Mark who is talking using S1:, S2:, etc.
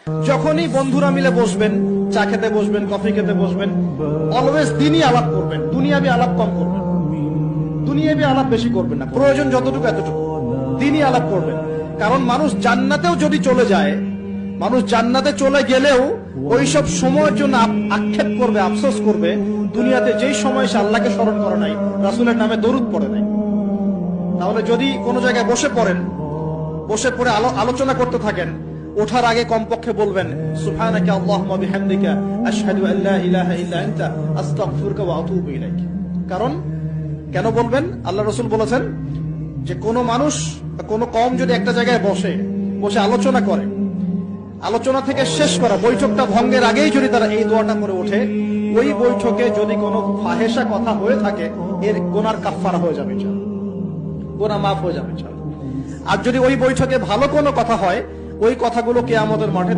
S1: যখনই বন্ধুরা মিলে বসবেন, চা খেতে বসবেন, কফি খেতে বসবেন, অলওয়েজ দিনই আলাপ করবেন, দুনিয়াবি আলাপ কম করবেন, দুনিয়াবি আলাপ বেশি করবেন না, প্রয়োজন যতটুকু এতটুকু দিনই আলাপ করবেন। কারণ মানুষ জান্নাতেও যদি চলে যায়, মানুষ জান্নাতে চলে গেলেও ওইসব সময়ের জন্য আক্ষেপ করবে, আফসোস করবে, দুনিয়াতে যেই সময় সে আল্লাহকে স্মরণ করে নাই, রাসূলের নামে দরুদ পড়ে নাই। তাহলে যদি কোনো জায়গায় বসে পড়েন, বসে পড়ে আলোচনা করতে থাকেন, ওঠার আগে কমপক্ষে বলবেন সুবহানাকা আল্লাহুম্মা বিহামদিকা আশহাদু আল্লা ইলাহা ইল্লা আনতা আস্তাগফিরুকা ওয়া আতুবু ইলাইক। কারণ কেন বলবেন? আল্লাহ রাসূল বলেছেন যে কোনো মানুষ, কোনো কওম যদি একটা জায়গায় বসে আলোচনা করে, আলোচনা থেকে শেষ করা বৈঠকটা ভঙ্গের আগেই যদি তারা এই দোয়াটা করে ওঠে, ওই বৈঠকে যদি কোনো ফাহেসা কথা হয়ে থাকে, এর গুনার কাফফারা হয়ে যাবে, গুনাহ মাফ হয়ে যাবে। আর যদি ওই বৈঠকে ভালো কোনো কথা হয়, ওই কথাগুলো কিয়ামতের মাঠে